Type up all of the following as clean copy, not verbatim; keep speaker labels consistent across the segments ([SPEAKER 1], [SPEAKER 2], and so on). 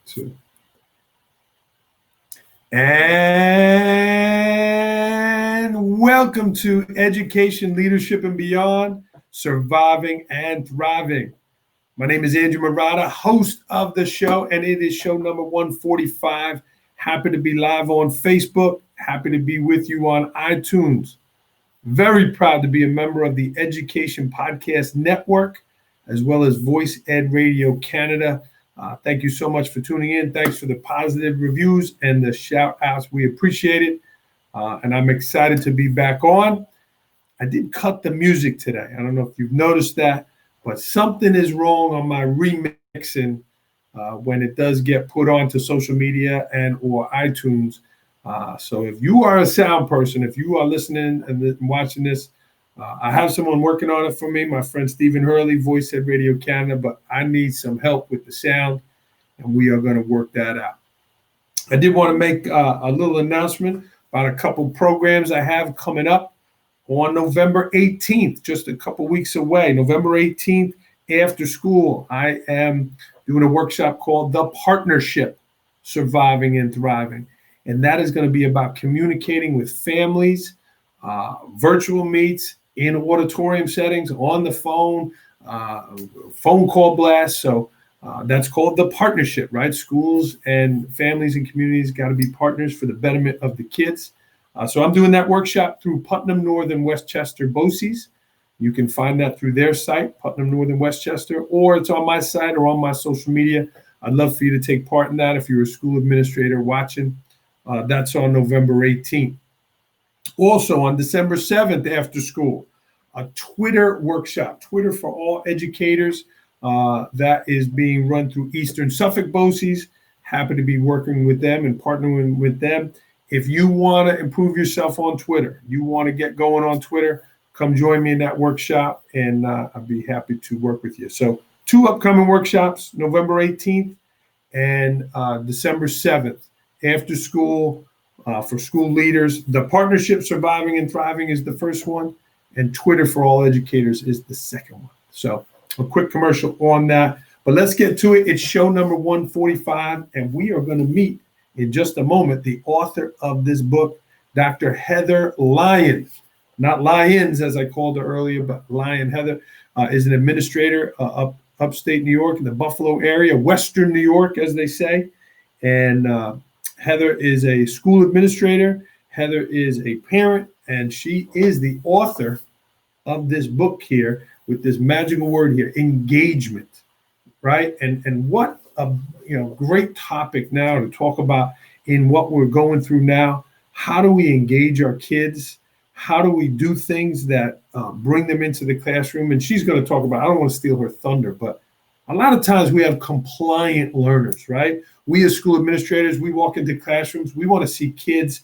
[SPEAKER 1] Two. And welcome to Education, Leadership, and Beyond, Surviving and Thriving. My name is Andrew Murata, host of the show, and it is show number 145. Happy to be live on Facebook. Happy to be with you on iTunes. Very proud to be a member of the Education Podcast Network, as well as Voice Ed Radio Canada. Thank you so much for tuning in. Thanks for the positive reviews and the shout outs. We appreciate it. And I'm excited to be back on. I did cut the music today. I don't know if you've noticed that, but something is wrong on my remixing when it does get put onto social media and or iTunes. So if you are a sound person, if you are listening and watching this, I have someone working on it for me, my friend Stephen Hurley, Voice Ed Radio Canada, but I need some help with the sound, and we are going to work that out. I did want to make a little announcement about a couple programs I have coming up on November 18th, just a couple weeks away. November 18th, after school, I am doing a workshop called The Partnership, Surviving and Thriving. And that is going to be about communicating with families, virtual meets, in auditorium settings, on the phone, phone call blasts. So that's called The Partnership, right? Schools and families and communities got to be partners for the betterment of the kids. So I'm doing that workshop through Putnam Northern Westchester BOCES. You can find that through their site, Putnam Northern Westchester, or it's on my site or on my social media. I'd love for you to take part in that if you're a school administrator watching. That's on November 18th. Also on December 7th after school, a Twitter workshop, Twitter for all educators, that is being run through Eastern Suffolk BOCES. Happy to be working with them and partnering with them. If you want to improve yourself on Twitter, you want to get going on Twitter, come join me in that workshop, and I'll be happy to work with you. So 2 upcoming workshops, November 18th and December 7th, after school, for school leaders. The Partnership Surviving and Thriving is the first one, and Twitter for all educators is the second one. So a quick commercial on that, but let's get to it. It's show number 145, and we are going to meet in just a moment the author of this book, Dr. Heather Lyons. Not Lyons, as I called her earlier, but Lyon. Heather is an administrator upstate New York in the Buffalo area, Western New York, as they say. And Heather is a school administrator. Heather is a parent, and she is the author of this book here with this magical word here, engagement, right? And what a great topic now to talk about in what we're going through now. How do we engage our kids? How do we do things that bring them into the classroom? And she's going to talk about, I don't want to steal her thunder, but a lot of times we have compliant learners, right? We as school administrators, we walk into classrooms, we want to see kids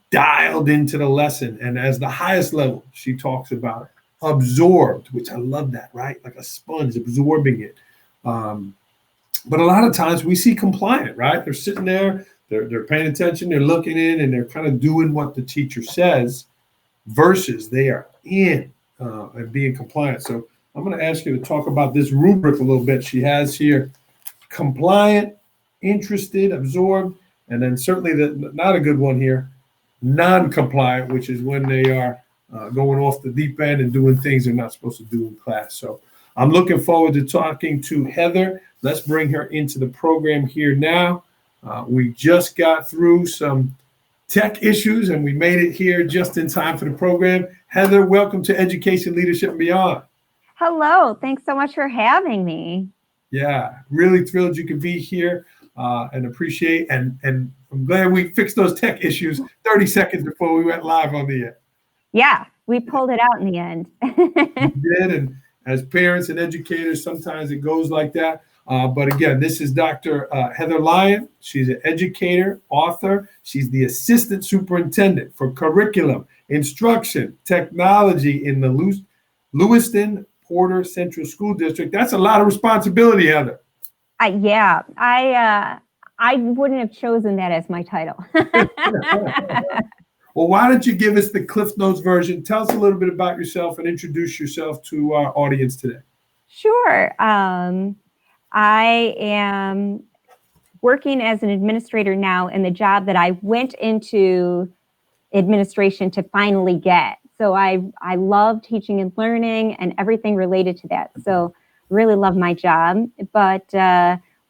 [SPEAKER 1] dialed into the lesson. And as the highest level, she talks about absorbed, which I love that, right? Like a sponge absorbing it. But a lot of times we see compliant, right? They're sitting there, they're paying attention, they're looking in, and they're kind of doing what the teacher says versus they are in and being compliant. So I'm going to ask you to talk about this rubric a little bit. She has here compliant, interested, absorbed, and then certainly not a good one here, non-compliant, which is when they are going off the deep end and doing things they're not supposed to do in class. So I'm looking forward to talking to Heather. Let's bring her into the program here now. We just got through some tech issues and we made it here just in time for the program. Heather, welcome to Education, Leadership, and Beyond.
[SPEAKER 2] Hello. Thanks so much for having me.
[SPEAKER 1] Yeah, really thrilled you could be here and appreciate. And I'm glad we fixed those tech issues 30 seconds before we went live on the air.
[SPEAKER 2] Yeah, we pulled it out in the end.
[SPEAKER 1] We did, and as parents and educators, sometimes it goes like that. But again, this is Dr. Heather Lyons. She's an educator, author. She's the assistant superintendent for curriculum, instruction, technology in the Lewiston Porter Central School District. That's a lot of responsibility, Heather.
[SPEAKER 2] I wouldn't have chosen that as my title.
[SPEAKER 1] Well, why don't you give us the Cliff Notes version? Tell us a little bit about yourself and introduce yourself to our audience today.
[SPEAKER 2] Sure. I am working as an administrator now in the job that I went into administration to finally get. So I love teaching and learning and everything related to that. So really love my job. But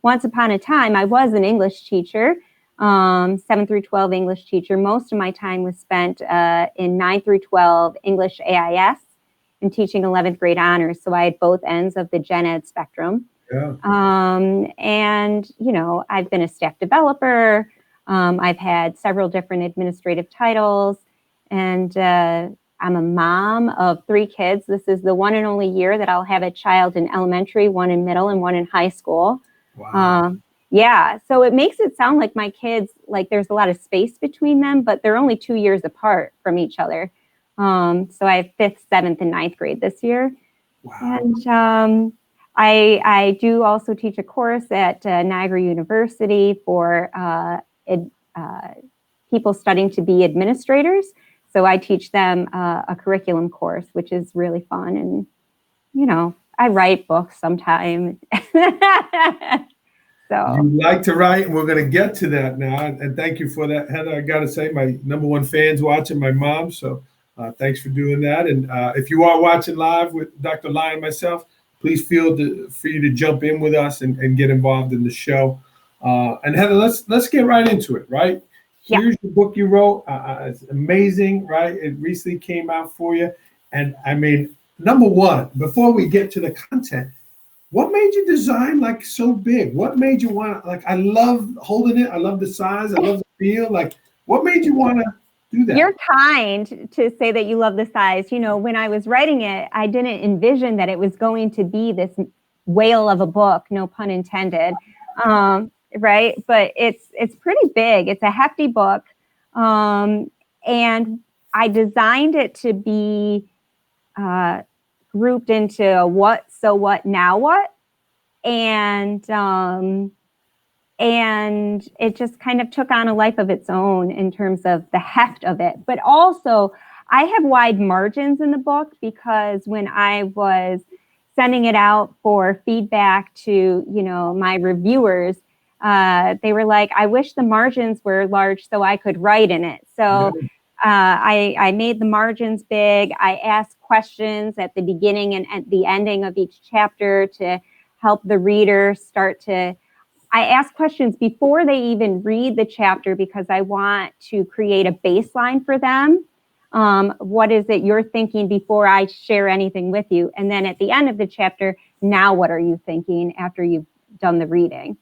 [SPEAKER 2] once upon a time, I was an English teacher, 7 through 12 English teacher. Most of my time was spent in 9 through 12 English AIS and teaching 11th grade honors. So I had both ends of the gen ed spectrum.
[SPEAKER 1] Yeah.
[SPEAKER 2] And, you know, I've been a staff developer. I've had several different administrative titles, and I'm a mom of 3 kids. This is the one and only year that I'll have a child in elementary, one in middle, and one in high school.
[SPEAKER 1] Wow.
[SPEAKER 2] Yeah, so it makes it sound like my kids, like there's a lot of space between them, but they're only 2 years apart from each other. So I have 5th, 7th, and 9th grade this year.
[SPEAKER 1] Wow.
[SPEAKER 2] And I do also teach a course at Niagara University for people studying to be administrators. So I teach them a curriculum course, which is really fun. And, you know, I write books sometimes. So
[SPEAKER 1] You like to write, and we're going to get to that now. And thank you for that, Heather. I got to say, my number one fan's watching, my mom. So thanks for doing that. And if you are watching live with Dr. Lyons and myself, please feel free to jump in with us and get involved in the show. And Heather, let's get right into it, right? Here's the book you wrote. It's amazing, right? It recently came out for you. And I mean, number one, before we get to the content, what made you design like so big? What made you want to, like, I love holding it. I love the size. I love the feel. Like, what made you want to do that?
[SPEAKER 2] You're kind to say that you love the size. You know, when I was writing it, I didn't envision that it was going to be this whale of a book, no pun intended. Right. But it's pretty big. It's a hefty book. And I designed it to be grouped into what, so what, now what? And it just kind of took on a life of its own in terms of the heft of it. But also, I have wide margins in the book because when I was sending it out for feedback to, you know, my reviewers, they were like, I wish the margins were large so I could write in it. So I made the margins big. I asked questions at the beginning and at the ending of each chapter to help the reader I ask questions before they even read the chapter because I want to create a baseline for them. What is it you're thinking before I share anything with you? And then at the end of the chapter, now what are you thinking after you've done the reading?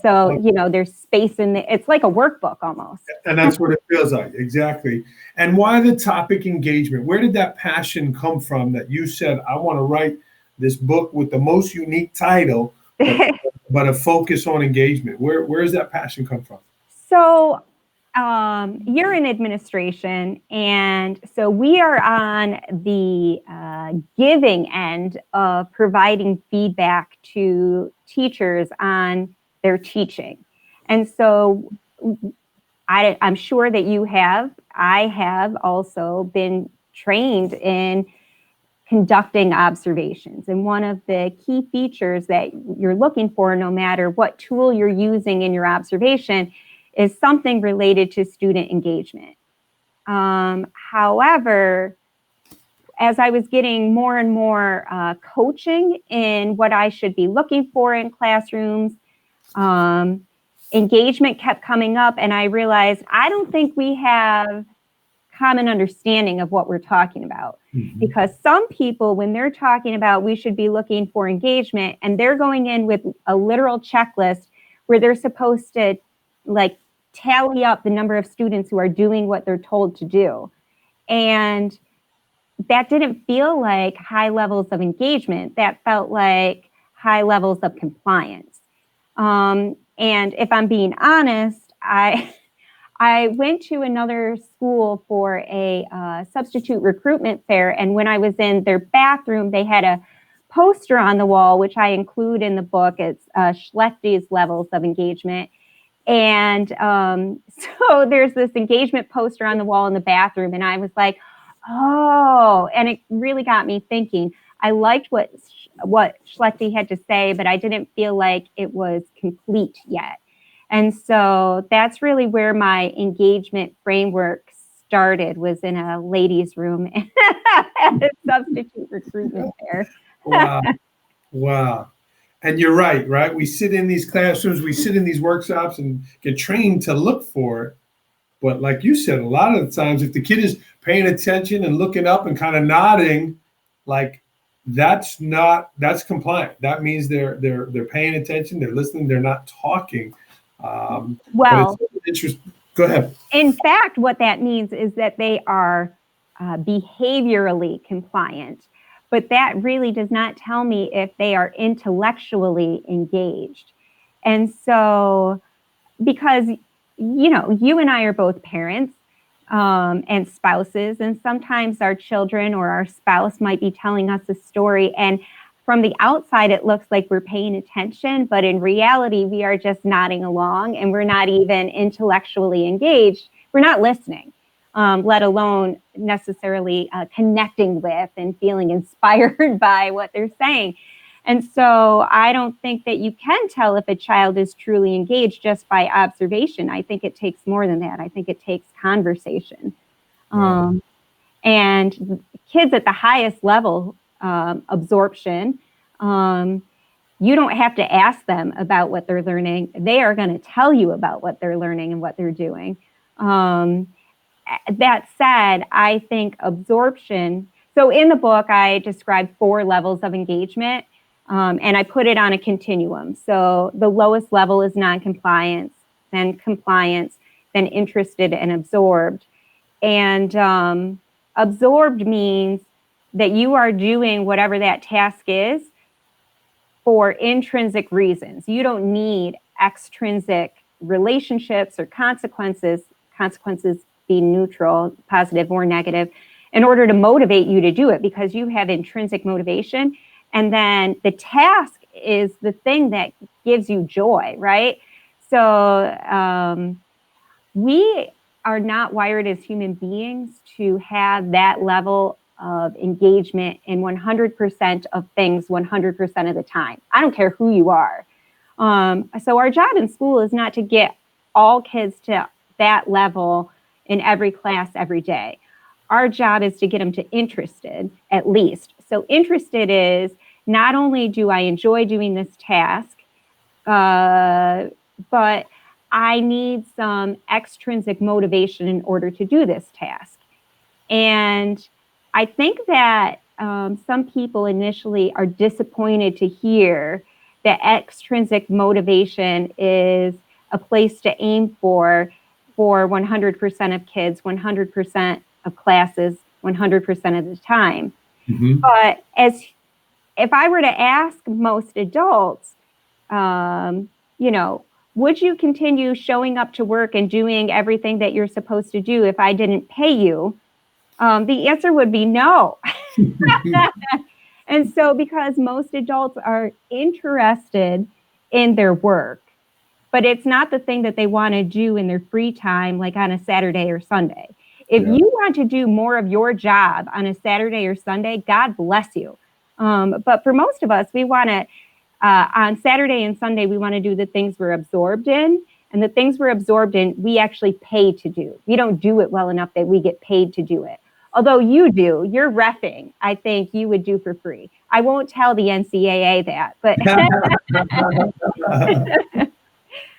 [SPEAKER 2] So, you know, there's space it's like a workbook almost.
[SPEAKER 1] And that's what it feels like. Exactly. And why the topic engagement? Where did that passion come from that you said, I want to write this book with the most unique title, but a focus on engagement? Where does that passion come from?
[SPEAKER 2] So you're in administration, and so we are on the giving end of providing feedback to teachers on their teaching. And so I'm sure that I have also been trained in conducting observations. And one of the key features that you're looking for, no matter what tool you're using in your observation, is something related to student engagement. However, as I was getting more and more coaching in what I should be looking for in classrooms, engagement kept coming up, and I realized I don't think we have common understanding of what we're talking about. Mm-hmm. Because some people, when they're talking about we should be looking for engagement, and they're going in with a literal checklist where they're supposed to like tally up the number of students who are doing what they're told to do. And that didn't feel like high levels of engagement. That felt like high levels of compliance. And if I'm being honest, I went to another school for a substitute recruitment fair. And when I was in their bathroom, they had a poster on the wall, which I include in the book. It's Schlechty's levels of engagement. And so there's this engagement poster on the wall in the bathroom. And I was like, oh, and it really got me thinking. I liked what Schlechte had to say, but I didn't feel like it was complete yet. And so that's really where my engagement framework started, was in a ladies' room at a substitute recruitment fair.
[SPEAKER 1] Wow. Wow. And you're right, right? We sit in these classrooms, we sit in these workshops and get trained to look for it. But like you said, a lot of the times, if the kid is paying attention and looking up and kind of nodding, like that's compliant. That means they're paying attention, they're listening, they're not talking. But
[SPEAKER 2] Well,
[SPEAKER 1] it's interesting. Go ahead.
[SPEAKER 2] in fact, what that means is that they are behaviorally compliant, but that really does not tell me if they are intellectually engaged. And so, because, you and I are both parents and spouses, and sometimes our children or our spouse might be telling us a story, and from the outside, it looks like we're paying attention, but in reality, we are just nodding along, and we're not even intellectually engaged. We're not listening, let alone necessarily connecting with and feeling inspired by what they're saying. And so I don't think that you can tell if a child is truly engaged just by observation. I think it takes more than that. I think it takes conversation. And kids at the highest level, absorption, you don't have to ask them about what they're learning. They are going to tell you about what they're learning and what they're doing. That said, I think absorption, so in the book, I described 4 levels of engagement, and I put it on a continuum. So the lowest level is non-compliance, then compliance, then interested and absorbed. And absorbed means that you are doing whatever that task is for intrinsic reasons. You don't need extrinsic relationships or consequences being neutral, positive or negative, in order to motivate you to do it, because you have intrinsic motivation. And then the task is the thing that gives you joy, right? So we are not wired as human beings to have that level of engagement in 100% of things 100% of the time. I don't care who you are. So our job in school is not to get all kids to that level in every class every day. Our job is to get them to interested, at least. So interested is, not only do I enjoy doing this task, but I need some extrinsic motivation in order to do this task. And I think that some people initially are disappointed to hear that extrinsic motivation is a place to aim for 100% of kids, 100% of classes, 100% of the time. Mm-hmm. But if I were to ask most adults, would you continue showing up to work and doing everything that you're supposed to do if I didn't pay you? The answer would be no. And so, because most adults are interested in their work, but it's not the thing that they want to do in their free time, like on a Saturday or Sunday. If you want to do more of your job on a Saturday or Sunday, God bless you. But for most of us, we want to, on Saturday and Sunday, we want to do the things we're absorbed in. And the things we're absorbed in, we actually pay to do. We don't do it well enough that we get paid to do it. Although you do, you're reffing, I think you would do for free. I won't tell the NCAA that, but.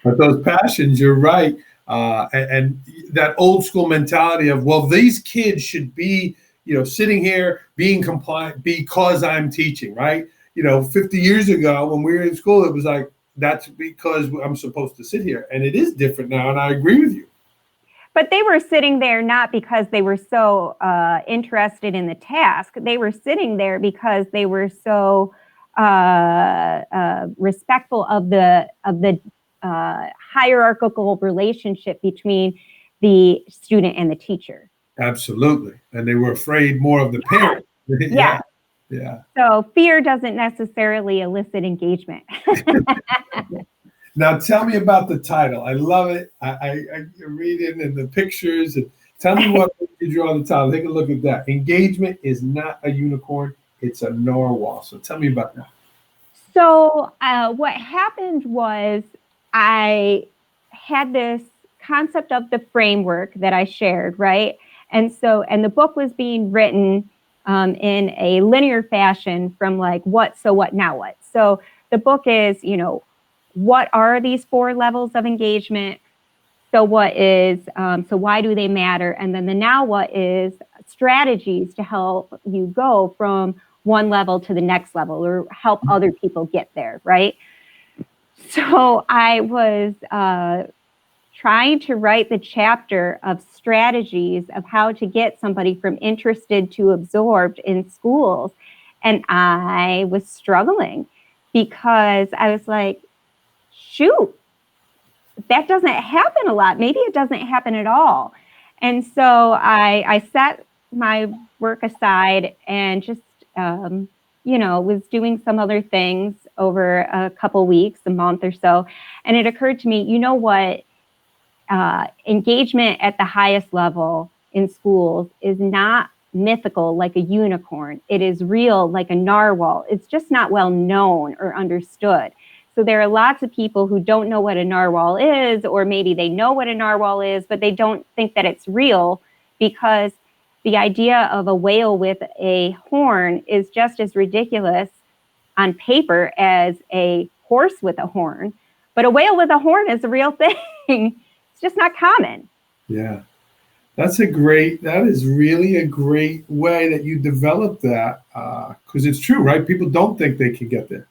[SPEAKER 1] But those passions, you're right. And that old school mentality of, well, these kids should be, sitting here being compliant because I'm teaching, right? 50 years ago when we were in school, it was like, that's because I'm supposed to sit here. And it is different now. And I agree with you.
[SPEAKER 2] But they were sitting there not because they were so interested in the task. They were sitting there because they were so respectful of the hierarchical relationship between the student and the teacher.
[SPEAKER 1] Absolutely. And they were afraid more of the parent.
[SPEAKER 2] Yeah. So fear doesn't necessarily elicit engagement.
[SPEAKER 1] Now, tell me about the title. I love it. I read it in the pictures. And tell me what you drew on the title. Take a look at that. Engagement is not a unicorn. It's a narwhal. So tell me about that.
[SPEAKER 2] So what happened was I had this concept of the framework that I shared, right? And the book was being written in a linear fashion from like what, so what, now what. So the book is, what are these 4 levels of engagement? So what is, so why do they matter? And then the now what is strategies to help you go from one level to the next level or help other people get there, right? So I was trying to write the chapter of strategies of how to get somebody from interested to absorbed in schools. And I was struggling because I was like, shoot, that doesn't happen a lot. Maybe it doesn't happen at all. And so I set my work aside and just, was doing some other things over a couple weeks, a month or so. And it occurred to me, you know what? Engagement at the highest level in schools is not mythical like a unicorn. It is real like a narwhal. It's just not well known or understood. So there are lots of people who don't know what a narwhal is, or maybe they know what a narwhal is, but they don't think that it's real because the idea of a whale with a horn is just as ridiculous on paper as a horse with a horn. But a whale with a horn is a real thing. It's just not common.
[SPEAKER 1] Yeah. That is really a great way that you developed that, because it's true, right? People don't think they can get there.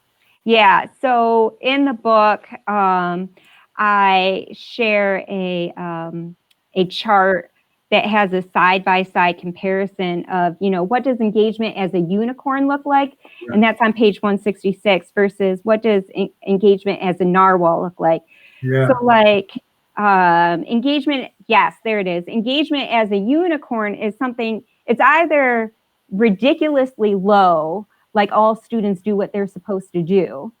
[SPEAKER 2] Yeah. So in the book, I share a chart that has a side-by-side comparison of, what does engagement as a unicorn look like? Yeah. And that's on page 166 versus what does engagement as a narwhal look like? Yeah. So like engagement, yes, there it is. Engagement as a unicorn is something, it's either ridiculously low, like all students do what they're supposed to do,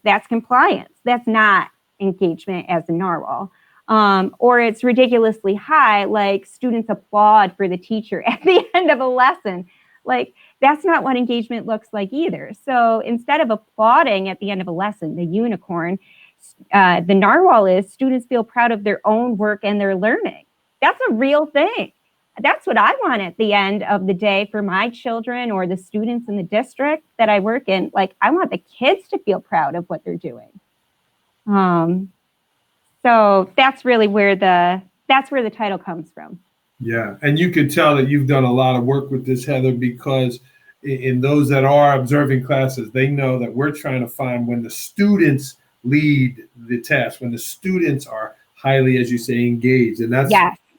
[SPEAKER 2] that's compliance. That's not engagement as a narwhal. Or it's ridiculously high, like students applaud for the teacher at the end of a lesson. Like that's not what engagement looks like either. So instead of applauding at the end of a lesson, the unicorn, the narwhal is students feel proud of their own work and their learning. That's a real thing. That's what I want at the end of the day for my children or the students in the district that I work in. Like I want the kids to feel proud of what they're doing. So that's really where the title comes from.
[SPEAKER 1] Yeah, and you could tell that you've done a lot of work with this, Heather, because in those that are observing classes, they know that we're trying to find when the students lead the test, when the students are highly, as you say, engaged, and that's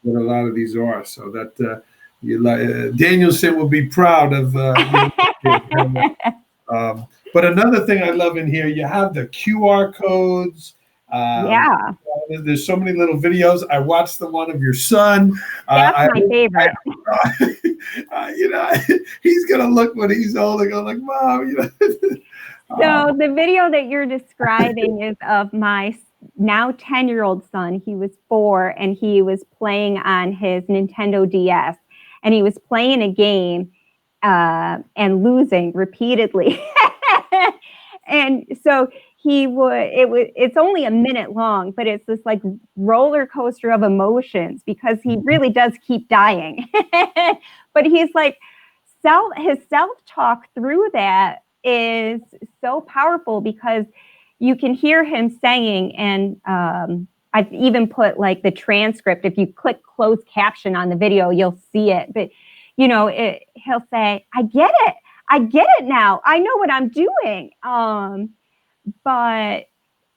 [SPEAKER 1] what a lot of these are. So that Danielson will be proud of. But another thing I love in here, you have the QR codes. There's so many little videos. I watched the one of your son.
[SPEAKER 2] That's my favorite.
[SPEAKER 1] He's gonna look when he's old and go like, "Mom,"
[SPEAKER 2] So the video that you're describing is of my now 10-year-old son. He was 4 and he was playing on his Nintendo DS, and he was playing a game and losing repeatedly. And so it's only a minute long, but it's this like roller coaster of emotions because he really does keep dying. But he's like, his self-talk through that is so powerful because you can hear him saying, and I've even put like the transcript. If you click closed caption on the video, you'll see it. But he'll say, I get it now. I know what I'm doing. But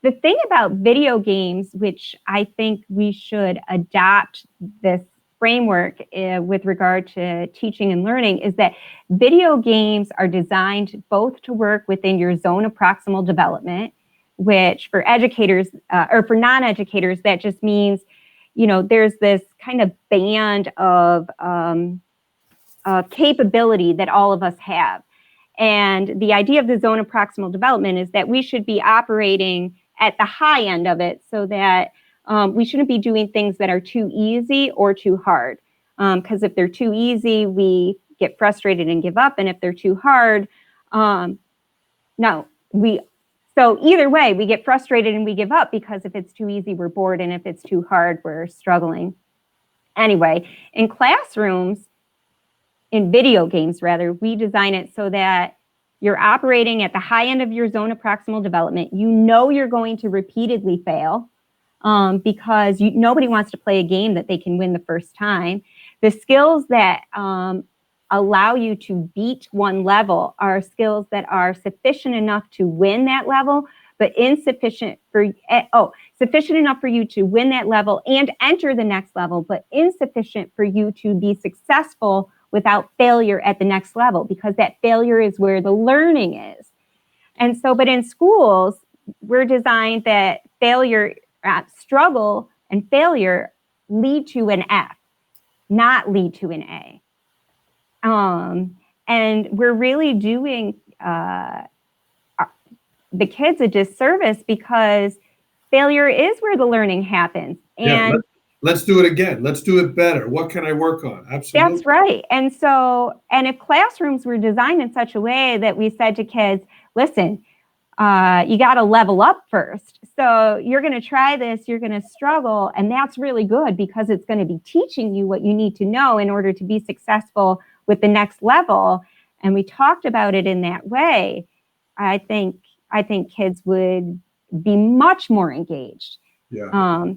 [SPEAKER 2] the thing about video games, which I think we should adopt this framework with regard to teaching and learning, is that video games are designed both to work within your zone of proximal development, which for educators or for non-educators, that just means, there's this kind of band of capability that all of us have. And the idea of the zone of proximal development is that we should be operating at the high end of it so that we shouldn't be doing things that are too easy or too hard. Because if they're too easy, we get frustrated and give up. And if they're too hard, we So either way, we get frustrated and we give up, because if it's too easy, we're bored. And if it's too hard, we're struggling. Anyway, in classrooms, in video games rather, we design it so that you're operating at the high end of your zone of proximal development. You know you're going to repeatedly fail, because nobody wants to play a game that they can win the first time. The skills that allow you to beat one level are skills that are sufficient enough to win that level, but sufficient enough for you to win that level and enter the next level, but insufficient for you to be successful without failure at the next level, because that failure is where the learning is. And so, but in schools, we're designed that struggle and failure lead to an F, not lead to an A. And we're really doing the kids a disservice, because failure is where the learning happens. And
[SPEAKER 1] let's do it again. Let's do it better. What can I work on? Absolutely.
[SPEAKER 2] That's right. And so, and if classrooms were designed in such a way that we said to kids, listen, you got to level up first. So you're going to try this, you're going to struggle. And that's really good, because it's going to be teaching you what you need to know in order to be successful with the next level. And we talked about it in that way. I think kids would be much more engaged.
[SPEAKER 1] Yeah.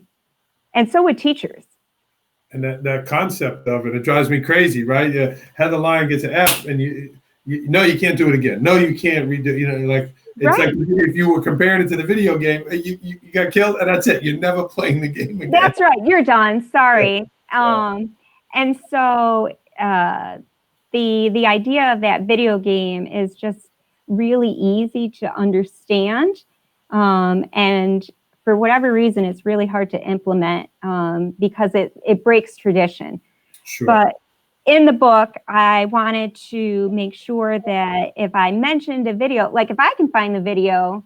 [SPEAKER 2] And so would teachers.
[SPEAKER 1] And that concept of it drives me crazy, right? Heather Lyons gets an F, and you can't do it again. No, you can't redo. It's right. Like if you were comparing it to the video game, you got killed, and that's it. You're never playing the game again.
[SPEAKER 2] That's right. You're done. Sorry. Yeah. And so the idea of that video game is just really easy to understand, and for whatever reason, it's really hard to implement, because it breaks tradition.
[SPEAKER 1] Sure.
[SPEAKER 2] But in the book, I wanted to make sure that if I mentioned a video, like if I can find the video,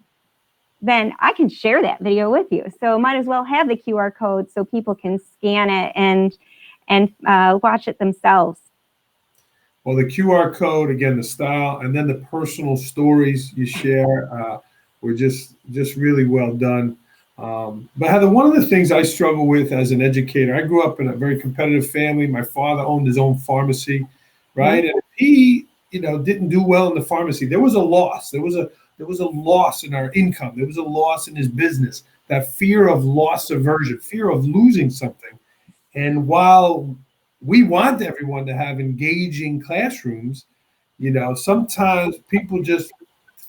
[SPEAKER 2] then I can share that video with you. So might as well have the QR code so people can scan it and watch it themselves.
[SPEAKER 1] Well, the QR code, again, the style, and then the personal stories you share were just really well done. But Heather, one of the things I struggle with as an educator, I grew up in a very competitive family. My father owned his own pharmacy, right? Mm-hmm. And if he, didn't do well in the pharmacy, there was a loss. There was a loss in our income. There was a loss in his business. That fear of loss aversion, fear of losing something. And while we want everyone to have engaging classrooms, sometimes people just,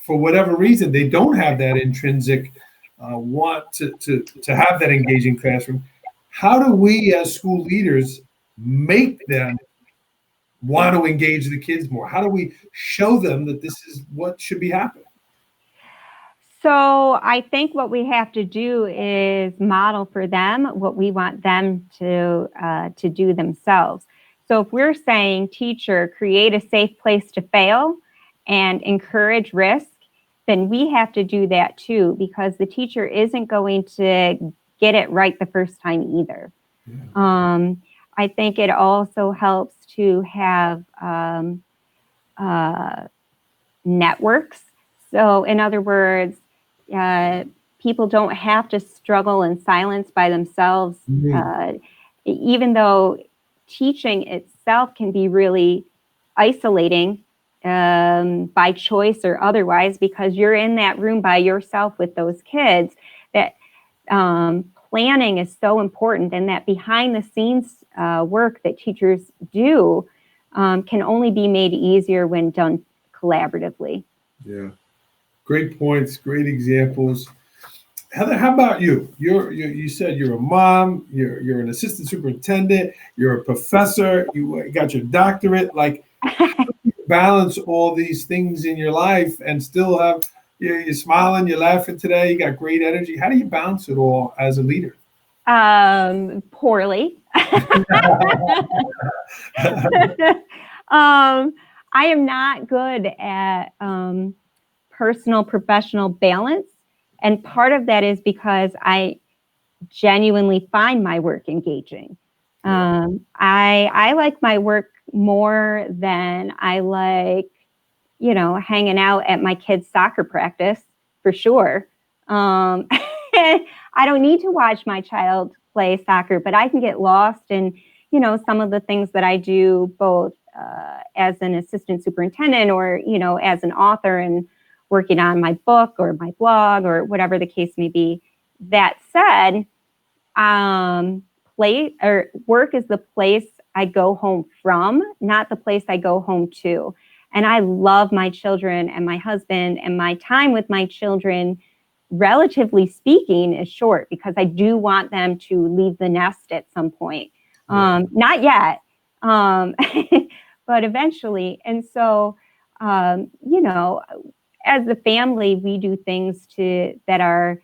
[SPEAKER 1] for whatever reason, they don't have that intrinsic want to have that engaging classroom. How do we as school leaders make them want to engage the kids more? How do we show them that this is what should be happening?
[SPEAKER 2] So I think what we have to do is model for them what we want them to do themselves. So if we're saying, teacher, create a safe place to fail and encourage risk, then we have to do that too, because the teacher isn't going to get it right the first time either. Yeah. I think it also helps to have networks. So in other words, people don't have to struggle in silence by themselves, even though teaching itself can be really isolating by choice or otherwise, because you're in that room by yourself with those kids. That planning is so important, and that behind the scenes work that teachers do can only be made easier when done collaboratively.
[SPEAKER 1] Yeah, great points, great examples. Heather, how about you? You said you're a mom, you're an assistant superintendent, you're a professor, you got your doctorate. Like, how do you balance all these things in your life and still have, you're smiling, you're laughing today, you got great energy? How do you balance it all as a leader?
[SPEAKER 2] Poorly. I am not good at personal professional balance. And part of that is because I genuinely find my work engaging. I like my work more than I like, hanging out at my kids' soccer practice for for sure. I don't need to watch my child play soccer, but I can get lost in, some of the things that I do, both as an assistant superintendent or, as an author and working on my book or my blog or whatever the case may be. That said, work is the place I go home from, not the place I go home to. And I love my children and my husband, and my time with my children, relatively speaking, is short because I do want them to leave the nest at some point. Not yet, but eventually. And so, as a family, we do things that are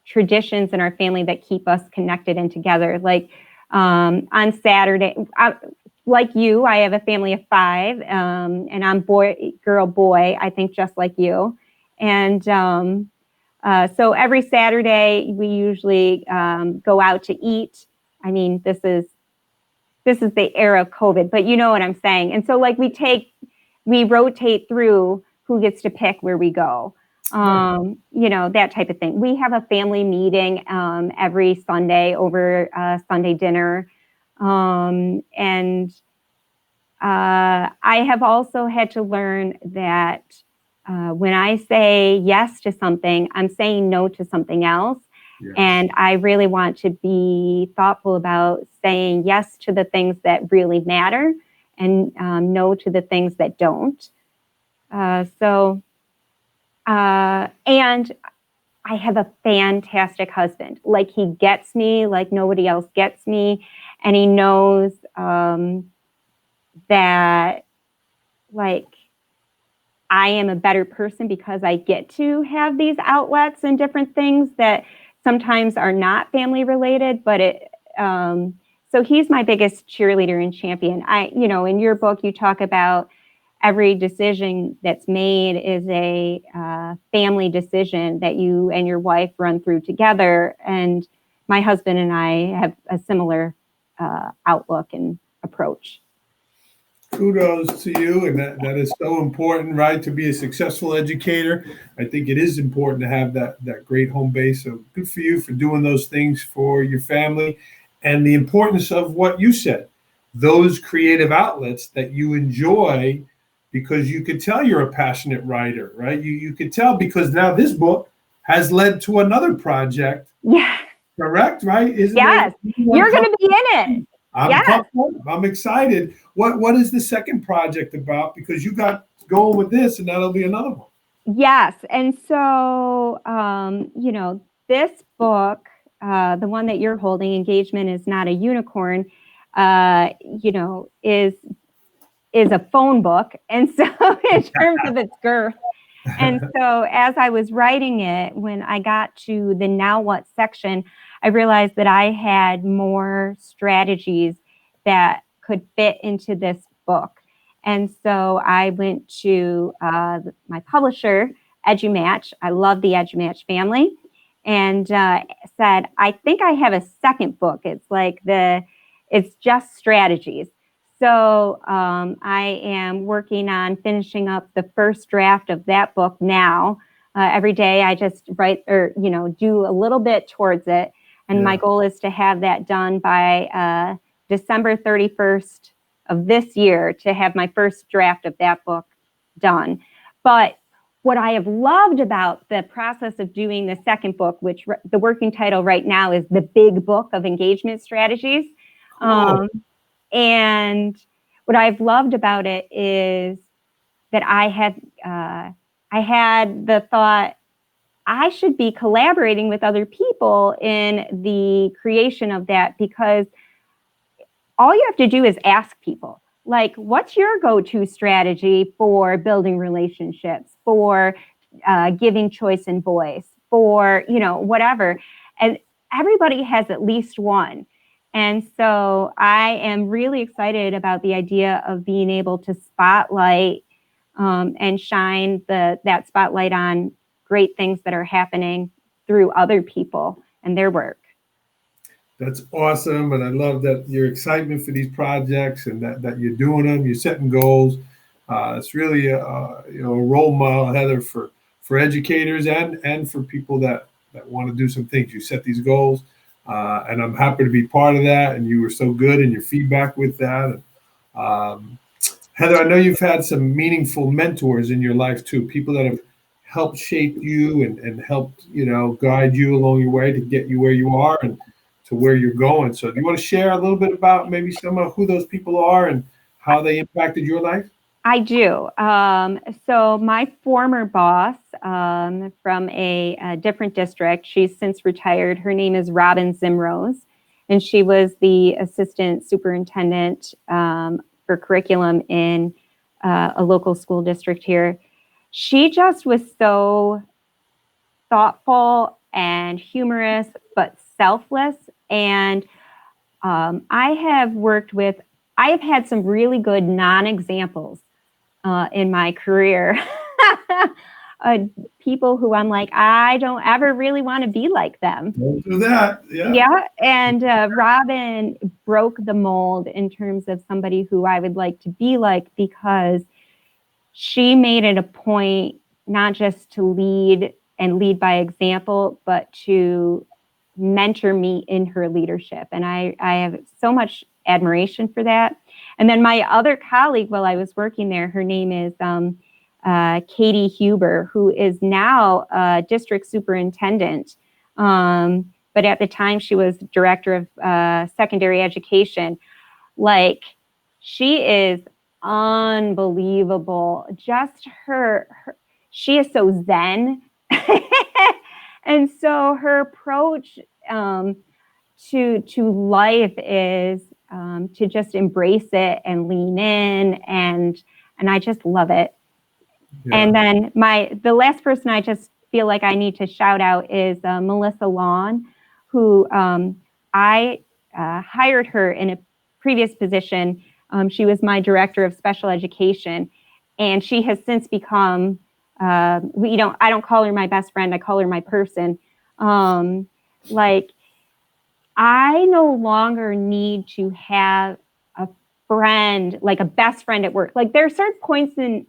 [SPEAKER 2] traditions in our family that keep us connected and together. Like on Saturday, like you, I have a family of 5, and I'm girl, boy, I think just like you. And so every Saturday we usually go out to eat. I mean, this is the era of COVID, but you know what I'm saying. And so like we rotate through who gets to pick where we go. That type of thing. We have a family meeting every Sunday over Sunday dinner. And I have also had to learn that when I say yes to something, I'm saying no to something else. Yes. And I really want to be thoughtful about saying yes to the things that really matter and no to the things that don't. And I have a fantastic husband. Like, he gets me like nobody else gets me. And he knows that, like, I am a better person because I get to have these outlets and different things that sometimes are not family related, but so he's my biggest cheerleader and champion. In your book, you talk about every decision that's made is a family decision that you and your wife run through together. And my husband and I have a similar outlook and approach.
[SPEAKER 1] Kudos to you, and that is so important, right? To be a successful educator, I think it is important to have that great home base. So good for you for doing those things for your family, and the importance of what you said, those creative outlets that you enjoy, because you could tell you're a passionate writer, right? You could tell because now this book has led to another project.
[SPEAKER 2] Yeah.
[SPEAKER 1] Correct, right?
[SPEAKER 2] Yes. You're going to be in it.
[SPEAKER 1] I'm excited. What is the second project about? Because you got going with this, and that'll be another one.
[SPEAKER 2] Yes, and so this book, the one that you're holding, "Engagement is Not a Unicorn," is a phone book, and so in terms of its girth. And so as I was writing it, when I got to the now what section, I realized that I had more strategies that could fit into this book. And so I went to my publisher, EduMatch. I love the EduMatch family, and said, I think I have a second book. It's just strategies. So I am working on finishing up the first draft of that book now. Every day I just write or, do a little bit towards it. And my goal is to have that done by December 31st of this year, to have my first draft of that book done. But what I have loved about the process of doing the second book, which the working title right now is The Big Book of Engagement Strategies. Cool. And what I've loved about it is that I had the thought, I should be collaborating with other people in the creation of that, because all you have to do is ask people, like, what's your go-to strategy for building relationships, for giving choice and voice, for, whatever. And everybody has at least one. And so I am really excited about the idea of being able to spotlight and shine that spotlight on great things that are happening through other people and their work.
[SPEAKER 1] That's awesome. And I love that your excitement for these projects and that you're doing them, you're setting goals. It's really a role model, Heather, for for educators and for people that want to do some things. You set these goals, and I'm happy to be part of that. And you were so good in your feedback with that. Heather, I know you've had some meaningful mentors in your life too, people that have helped shape you and helped, guide you along your way to get you where you are and to where you're going. So do you want to share a little bit about maybe some of who those people are and how they impacted your life?
[SPEAKER 2] I do. So my former boss from a different district, she's since retired. Her name is Robin Zimrose, and she was the assistant superintendent for curriculum in a local school district here. She just was so thoughtful and humorous, but selfless. And I have had some really good non-examples in my career. People who I'm like, I don't ever really want to be like them.
[SPEAKER 1] Don't do that. Yeah.
[SPEAKER 2] Yeah. And Robin broke the mold in terms of somebody who I would like to be like, because she made it a point not just to lead and lead by example, but to mentor me in her leadership. And I have so much admiration for that. And then my other colleague while I was working there, her name is Katie Huber, who is now district superintendent. But at the time she was director of secondary education. Like, she is unbelievable. Just she is so zen. And so her approach to life is to just embrace it and lean in, and I just love it. Yeah. And then the last person I just feel like I need to shout out is Melissa Lawn, who I hired her in a previous position. She was my director of special education, and she has since become, I don't call her my best friend, I call her my person. Like, I no longer need to have a friend, like a best friend at work. Like, there are certain points in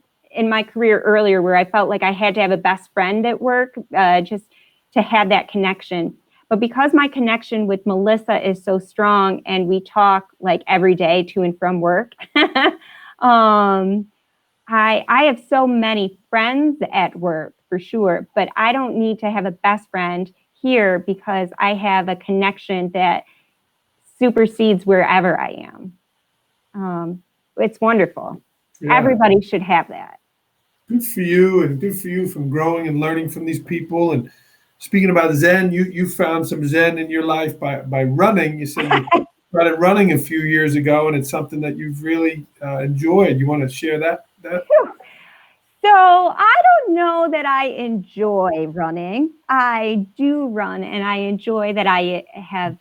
[SPEAKER 2] my career earlier where I felt like I had to have a best friend at work just to have that connection. But because my connection with Melissa is so strong and we talk like every day to and from work, I have so many friends at work for sure, but I don't need to have a best friend here because I have a connection that supersedes wherever I am. It's wonderful. Yeah. Everybody should have that.
[SPEAKER 1] Good for you, and good for you from growing and learning from these people. And speaking about Zen, you found some Zen in your life by running. You said you started running a few years ago, and it's something that you've really enjoyed. You want to share that?
[SPEAKER 2] So I don't know that I enjoy running. I do run, and I enjoy that I have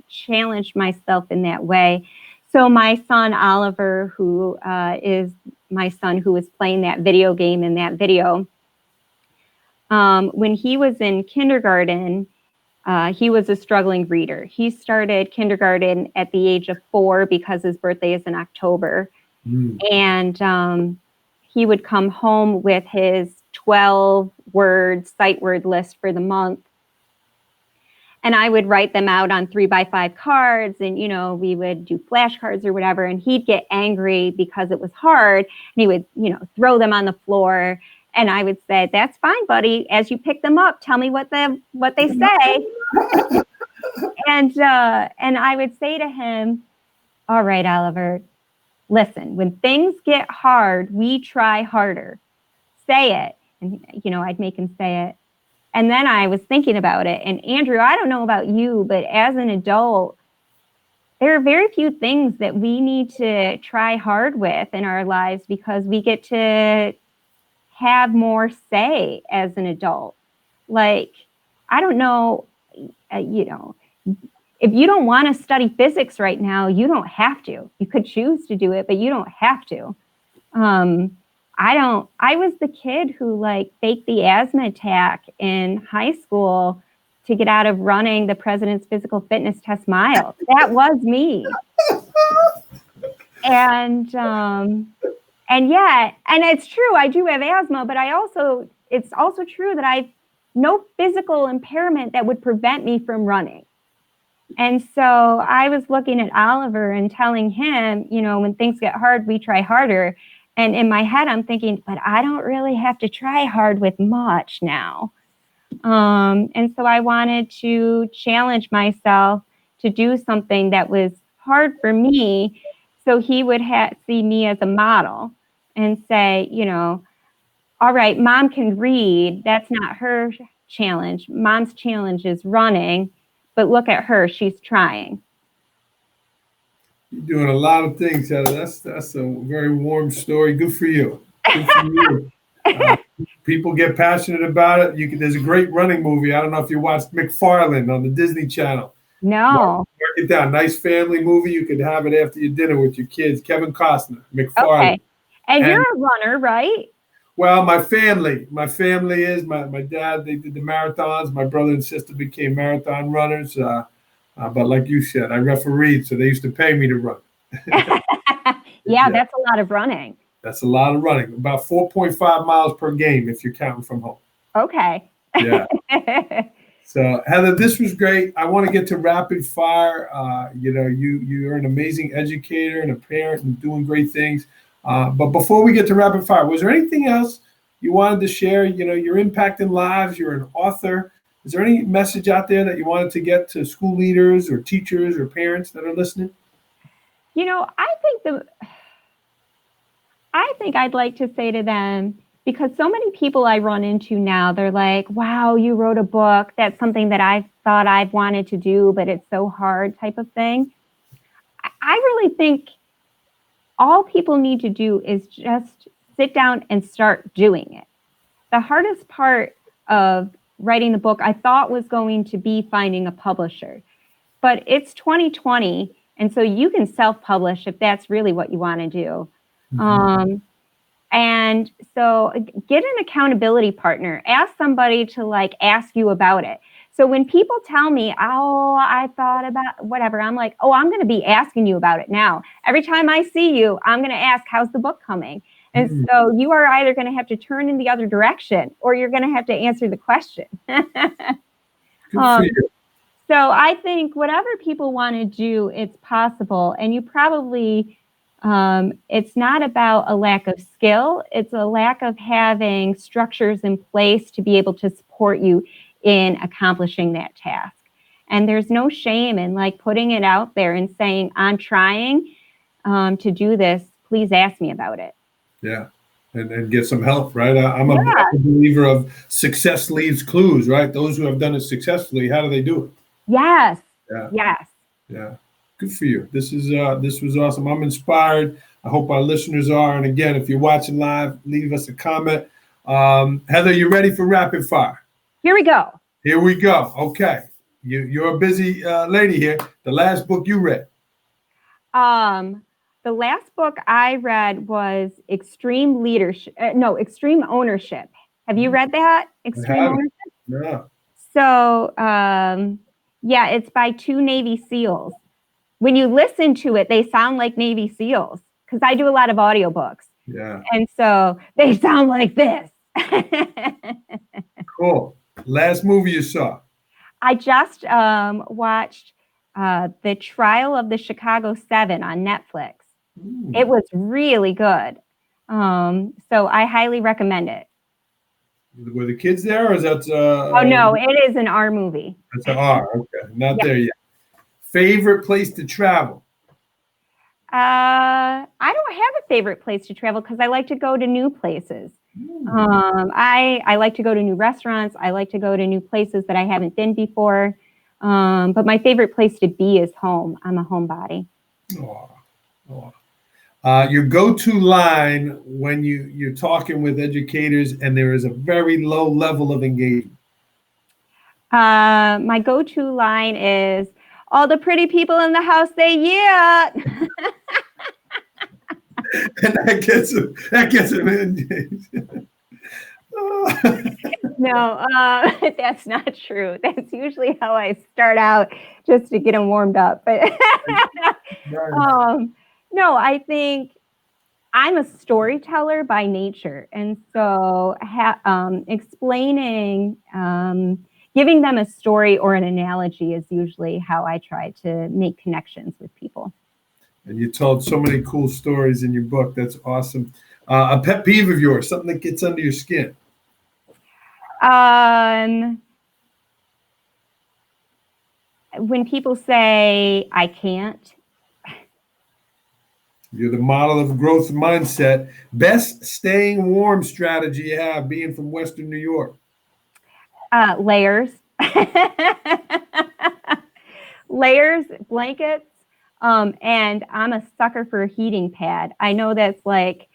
[SPEAKER 2] challenged myself in that way. So my son, Oliver, who is my son who was playing that video game in that video, when he was in kindergarten, he was a struggling reader. He started kindergarten at the age of 4 because his birthday is in October. And he would come home with his 12-word sight word list for the month. And I would write them out on 3x5 cards, and, we would do flashcards or whatever. And he'd get angry because it was hard, and he would, throw them on the floor. And I would say, "That's fine, buddy. As you pick them up, tell me what they say." And I would say to him, "All right, Oliver, listen, when things get hard, we try harder. Say it." And, I'd make him say it. And then I was thinking about it. And Andrew, I don't know about you, but as an adult, there are very few things that we need to try hard with in our lives because we get to have more say as an adult. Like, I don't know, if you don't want to study physics right now, you don't have to. You could choose to do it, but you don't have to. I was the kid who faked the asthma attack in high school to get out of running the President's Physical Fitness Test mile. That was me. And yeah, and it's true, I do have asthma, but I also it's also true that I've no physical impairment that would prevent me from running. And so I was looking at Oliver and telling him, when things get hard, we try harder. And in my head, I'm thinking, but I don't really have to try hard with much now. And so I wanted to challenge myself to do something that was hard for me. So he would see me as a model and say, all right, mom can read. That's not her challenge. Mom's challenge is running, but look at her. She's trying.
[SPEAKER 1] You're doing a lot of things, Heather. That's a very warm story. Good for you. Good for you. People get passionate about it. There's a great running movie. I don't know if you watched McFarlane on the Disney Channel.
[SPEAKER 2] No.
[SPEAKER 1] Mark it down. Nice family movie. You could have it after your dinner with your kids. Kevin Costner, McFarlane.
[SPEAKER 2] Okay. And you're a runner, right?
[SPEAKER 1] Well, my family is my dad. They did the marathons. My brother and sister became marathon runners. But like you said, I refereed, so they used to pay me to run.
[SPEAKER 2] Yeah, that's a lot of running.
[SPEAKER 1] That's a lot of running. About 4.5 miles per game if you're counting from home.
[SPEAKER 2] Okay.
[SPEAKER 1] Yeah. So Heather, this was great. I want to get to rapid fire. You're an amazing educator and a parent and doing great things. But before we get to rapid fire, was there anything else you wanted to share? You're impacting lives. You're an author. Is there any message out there that you wanted to get to school leaders or teachers or parents that are listening?
[SPEAKER 2] I think I'd like to say to them, because so many people I run into now, they're like, wow, you wrote a book. That's something that I thought I've wanted to do, but it's so hard type of thing. I really think all people need to do is just sit down and start doing it. The hardest part of writing the book, I thought, was going to be finding a publisher. But it's 2020, and so you can self-publish if that's really what you want to do. Mm-hmm. And so get an accountability partner. Ask somebody to ask you about it. So when people tell me, oh, I thought about whatever, I'm like, oh, I'm going to be asking you about it now. Every time I see you, I'm going to ask, how's the book coming? And so you are either going to have to turn in the other direction or you're going to have to answer the question. So I think whatever people want to do, it's possible. And you probably, it's not about a lack of skill. It's a lack of having structures in place to be able to support you in accomplishing that task. And there's no shame in putting it out there and saying, I'm trying to do this. Please ask me about it.
[SPEAKER 1] Yeah. And get some help, right? I'm a believer of success leaves clues, right? Those who have done it successfully, how do they do it?
[SPEAKER 2] Yes.
[SPEAKER 1] Yeah.
[SPEAKER 2] Yes.
[SPEAKER 1] Yeah. Good for you. This was awesome. I'm inspired. I hope our listeners are. And again, if you're watching live, leave us a comment. Heather, you ready for rapid fire?
[SPEAKER 2] Here we go.
[SPEAKER 1] Okay. You're a busy lady here. The last book you read?
[SPEAKER 2] The last book I read was Extreme Ownership. Have you read that? Extreme Ownership?
[SPEAKER 1] Yeah.
[SPEAKER 2] So, it's by 2 Navy SEALs. When you listen to it, they sound like Navy SEALs because I do a lot of audiobooks.
[SPEAKER 1] Yeah.
[SPEAKER 2] And so they sound like this.
[SPEAKER 1] Cool. Last movie you saw? I
[SPEAKER 2] just watched The Trial of the Chicago 7 on Netflix. Ooh. It was really good. So I highly recommend it.
[SPEAKER 1] Were the kids there, or is that?
[SPEAKER 2] Oh no, it is an R movie.
[SPEAKER 1] That's an R. Okay, not there yet. Favorite place to travel?
[SPEAKER 2] I don't have a favorite place to travel because I like to go to new places. I like to go to new restaurants. I like to go to new places that I haven't been before. But my favorite place to be is home. I'm a homebody.
[SPEAKER 1] Your go-to line when you're talking with educators and there is a very low level of engagement?
[SPEAKER 2] My go-to line is, all the pretty people in the house say yeah.
[SPEAKER 1] And that gets them engaged.
[SPEAKER 2] No, that's not true. That's usually how I start out, just to get them warmed up. But no, I think I'm a storyteller by nature. And so explaining, giving them a story or an analogy is usually how I try to make connections with people.
[SPEAKER 1] And you told so many cool stories in your book. That's awesome. A pet peeve of yours, something that gets under your skin.
[SPEAKER 2] When people say, I can't.
[SPEAKER 1] You're the model of growth mindset. Best staying warm strategy you have, being from Western New York.
[SPEAKER 2] Layers. Layers, blankets, and I'm a sucker for a heating pad. I know that's like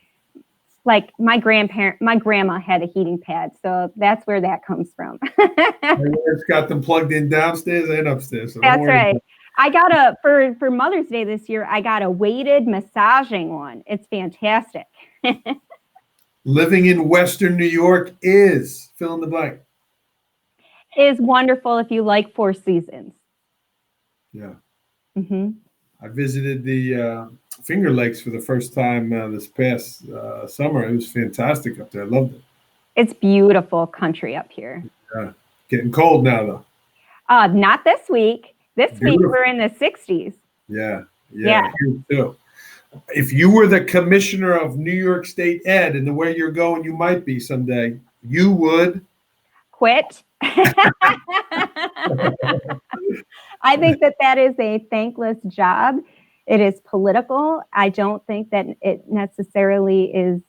[SPEAKER 2] my grandma had a heating pad, so that's where that comes from.
[SPEAKER 1] It's got them plugged in downstairs and upstairs. So
[SPEAKER 2] that's right. I got for Mother's Day this year, I got a weighted massaging one. It's fantastic.
[SPEAKER 1] Living in Western New York is, fill in the blank.
[SPEAKER 2] Is wonderful if you like 4 seasons.
[SPEAKER 1] Yeah.
[SPEAKER 2] Mm-hmm.
[SPEAKER 1] I visited the Finger Lakes for the first time this past summer. It was fantastic up there. I loved it.
[SPEAKER 2] It's beautiful country up here.
[SPEAKER 1] Yeah. Getting cold now, though.
[SPEAKER 2] Not this week. This week we're in the 60s.
[SPEAKER 1] Yeah. Here too. If you were the commissioner of New York State Ed and the way you're going, you might be someday, you would
[SPEAKER 2] quit. I think that is a thankless job. It is political. I don't think that it necessarily is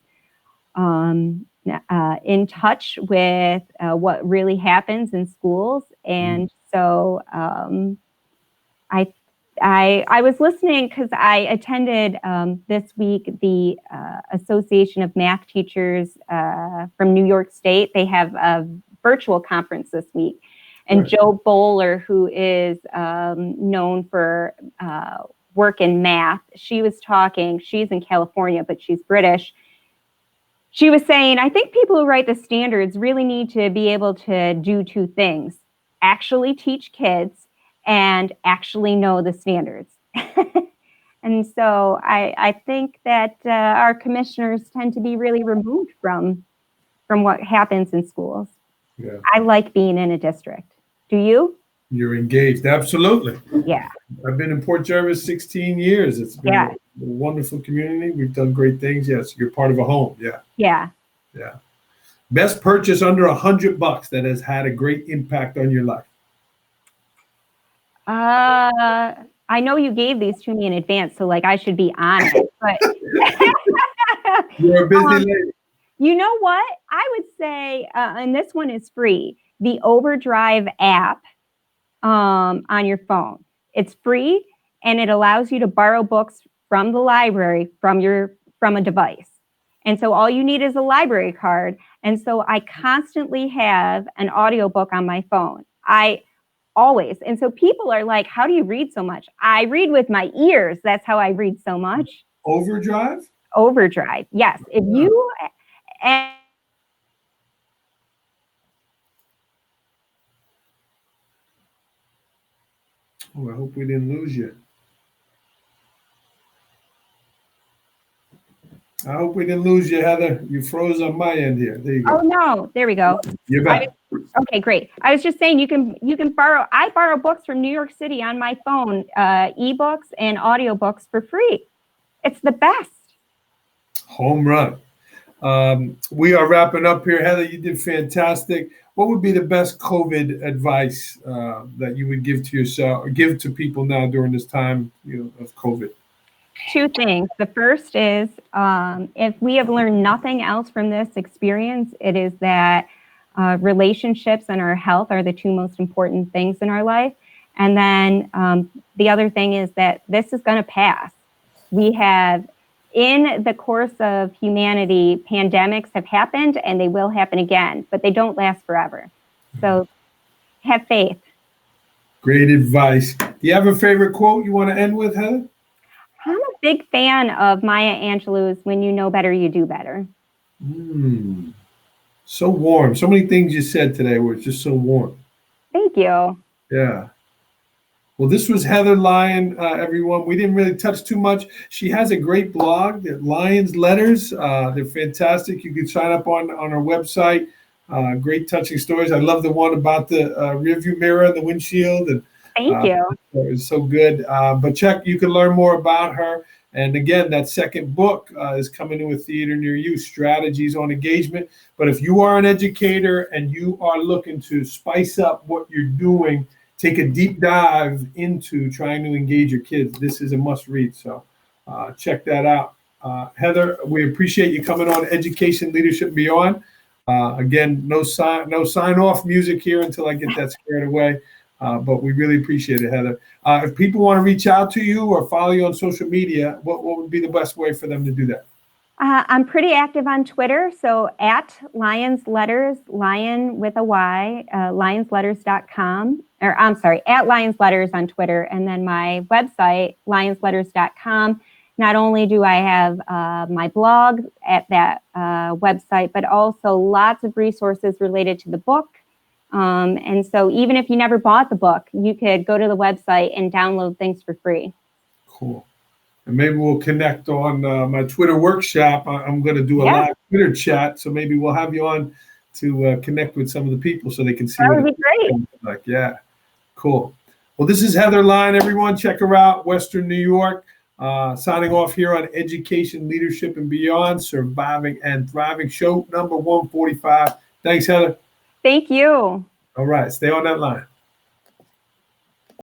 [SPEAKER 2] in touch with what really happens in schools. And so I was listening because I attended this week the Association of Math Teachers from New York State. They have a virtual conference this week. And Joe Bowler, who is known for work in math, she was talking, she's in California, but she's British. She was saying, I think people who write the standards really need to be able to do 2 things, actually teach kids and actually know the standards. And so I think that our commissioners tend to be really removed from what happens in schools.
[SPEAKER 1] Yeah.
[SPEAKER 2] I like being in a district. Do you?
[SPEAKER 1] You're engaged. Absolutely.
[SPEAKER 2] Yeah.
[SPEAKER 1] I've been in Port Jervis 16 years. It's been a wonderful community. We've done great things. Yes, you're part of a home. Yeah.
[SPEAKER 2] Yeah.
[SPEAKER 1] Yeah. Best purchase under $100 that has had a great impact on your life.
[SPEAKER 2] I know you gave these to me in advance, so I should be on it. But
[SPEAKER 1] you're a busy lady.
[SPEAKER 2] You know what? I would say, and this one is free, the Overdrive app on your phone. It's free, and it allows you to borrow books from the library from a device. And so all you need is a library card. And so I constantly have an audiobook on my phone. Always. And so people are like, how do you read so much? I read with my ears. That's how I read so much.
[SPEAKER 1] Overdrive?
[SPEAKER 2] Overdrive. Yes. If you...
[SPEAKER 1] Oh, I hope we didn't lose you. I hope we didn't lose you, Heather. You froze on my end here. There you go.
[SPEAKER 2] Oh no, there we go.
[SPEAKER 1] You're back.
[SPEAKER 2] Okay, great. I was just saying I borrow books from New York City on my phone, ebooks and audiobooks for free. It's the best.
[SPEAKER 1] Home run. We are wrapping up here. Heather, you did fantastic. What would be the best COVID advice that you would give to yourself or give to people now during this time, of COVID?
[SPEAKER 2] 2 things. The first is, if we have learned nothing else from this experience, it is that relationships and our health are the 2 most important things in our life. And then the other thing is that this is going to pass. We have, in the course of humanity, pandemics have happened and they will happen again, but they don't last forever. So have faith.
[SPEAKER 1] Great advice. Do you have a favorite quote you want to end with, Heather?
[SPEAKER 2] I'm a big fan of Maya Angelou's "When you know better, you do better."
[SPEAKER 1] So warm. So many things you said today were just so warm.
[SPEAKER 2] Thank you.
[SPEAKER 1] Yeah. Well, this was Heather Lyon, everyone. We didn't really touch too much. She has a great blog, the Lyons Letters. They're fantastic. You can sign up on our website. Great touching stories. I love the one about the rearview mirror and the windshield. And
[SPEAKER 2] Thank you.
[SPEAKER 1] it's so good. But you can learn more about her. And again, that second book is coming to a theater near you, Strategies on Engagement. But if you are an educator and you are looking to spice up what you're doing, take a deep dive into trying to engage your kids, this is a must read. So check that out. Heather, we appreciate you coming on Education, Leadership, and Beyond. Again, no sign off music here until I get that scared away. But we really appreciate it, Heather. If people want to reach out to you or follow you on social media, what would be the best way for them to do that?
[SPEAKER 2] I'm pretty active on Twitter, so at Lyons Letters, Lion with a Y, lyonsletters.com, or I'm sorry, at Lyons Letters on Twitter, and then my website, lyonsletters.com. Not only do I have my blog at that website, but also lots of resources related to the book. And so even if you never bought the book, you could go to the website and download things for free.
[SPEAKER 1] Cool. And maybe we'll connect on my Twitter workshop. I'm going to do a live Twitter chat, so maybe we'll have you on to connect with some of the people so they can see.
[SPEAKER 2] That would be great.
[SPEAKER 1] Like, yeah, cool. Well, this is Heather Lyon, everyone. Check her out, Western New York. Signing off here on Education, Leadership, and Beyond, Surviving and Thriving, show number 145. Thanks, Heather.
[SPEAKER 2] Thank you.
[SPEAKER 1] All right, stay on that line.